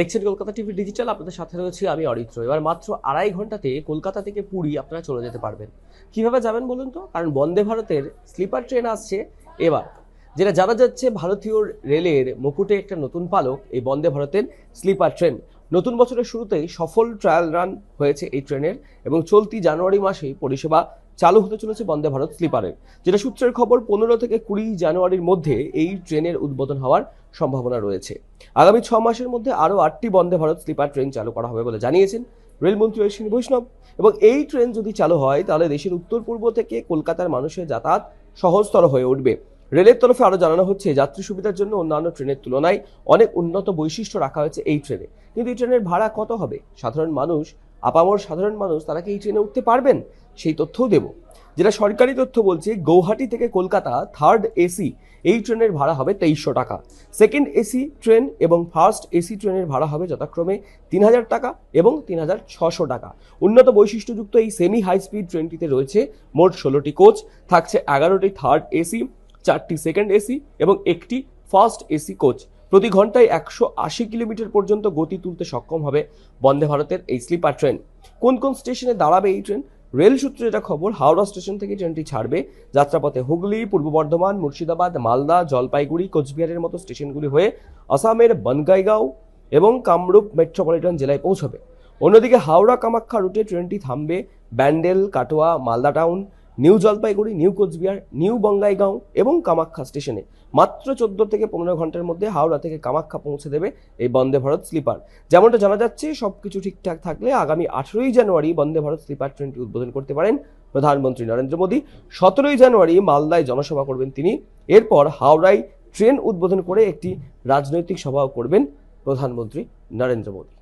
দেখছেন Kolkata TV digital, আপনাদের সাথে রয়েছে আমি অরিত্র। এবার মাত্র 2.5 ঘন্টাতে কলকাতা থেকে পুরী আপনারা চলে যেতে পারবেন। কিভাবে যাবেন বলুন তো? কারণ বন্দে ভারতের স্লিপার ট্রেন আসছে এবার, যেটা জানা যাচ্ছে ভারতীয় রেলের মুকুটে একটা নতুন পালক এই বন্দে ভারতের স্লিপার ট্রেন। নতুন বছরের শুরুতেই সফল ট্রায়াল রান হয়েছে এই ট্রেনের এবং চলতি জানুয়ারি মাসেই পরিষেবা চালু হতে চলেছে বন্দে ভারত স্লিপারের। যেটা সূত্রের খবর, 15 থেকে 20 জানুয়ারির মধ্যে এই ট্রেনের উদ্বোধন হওয়ার সম্ভাবনা রয়েছে। আগামী 6 মাসের মধ্যে আরও 8টি বন্দে ভারত স্লিপার ট্রেন চালু করা হবে বলে জানিয়েছেন রেলমন্ত্রী অশ্বিনী বৈষ্ণব। এবং এই ট্রেন যদি চালু হয় তাহলে দেশের উত্তর পূর্ব থেকে কলকাতার মানুষের যাতায়াত সহজতর হয়ে উঠবে। রেলের তরফে আরও জানানো হচ্ছে, যাত্রী সুবিধার জন্য অন্যান্য ট্রেনের তুলনায় অনেক উন্নত বৈশিষ্ট্য রাখা হয়েছে এই ট্রেনে। কিন্তু এই ট্রেনের ভাড়া কত হবে? সাধারণ মানুষ, আপামর সাধারণ মানুষ, তারা কি এই ট্রেনে উঠতে পারবেন? সেই তথ্যও দেব। যেটা সরকারি তথ্য বলছে, গৌহাটি থেকে কলকাতা থার্ড এসি এই ট্রেনের ভাড়া হবে 2300 টাকা। সেকেন্ড এসি ট্রেন এবং ফার্স্ট এসি ট্রেনের ভাড়া হবে যথাক্রমে 3000 টাকা এবং 3600 টাকা। উন্নত বৈশিষ্ট্যযুক্ত এই সেমি হাই স্পিড ট্রেনটিতে রয়েছে মোট 16টি কোচ, থাকছে 11টি থার্ড এসি, 4টি সেকেন্ড এসি এবং একটি ফার্স্ট এসি কোচ। প্রতি ঘন্টায় 180 কিলোমিটার পর্যন্ত গতি তুলতে সক্ষম হবে বন্দে ভারতের এই স্লিপার ট্রেন। কোন কোন স্টেশনে দাঁড়াবে এই ট্রেন? রেল সূত্রে যেটা খবর, হাওড়া স্টেশন থেকে ট্রেনটি ছাড়বে। যাত্রাপথে হুগলি, পূর্ব বর্ধমান, মুর্শিদাবাদ, মালদা, জলপাইগুড়ি, কোচবিহারের মতো স্টেশনগুলি হয়ে আসামের বনগাইগাঁও এবং কামরূপ মেট্রোপলিটন জেলায় পৌঁছবে। অন্যদিকে হাওড়া কামাখ্যা রুটে ট্রেনটি থামবে Bandel, Katwa, Malda town, new Jalpaiguri, new Coochbehar, new Bongaigaon এবং কামাখ্যা স্টেশনে। মাত্র 14 থেকে 15 ঘন্টার মধ্যে হাওড়া থেকে কামাখ্যা পৌঁছে দেবে এই বন্দে ভারত স্লিপার। যেমনটা জানা যাচ্ছে, সবকিছু ঠিকঠাক থাকলে আগামী 18ই জানুয়ারি বন্দে ভারত স্লিপার ট্রেনটি উদ্বোধন করতে পারেন প্রধানমন্ত্রী নরেন্দ্র মোদী। 17ই জানুয়ারি মালদায় জনসভা করবেন তিনি। এরপর হাওড়ায় ট্রেন উদ্বোধন করে একটি রাজনৈতিক সভাও করবেন প্রধানমন্ত্রী নরেন্দ্র মোদী।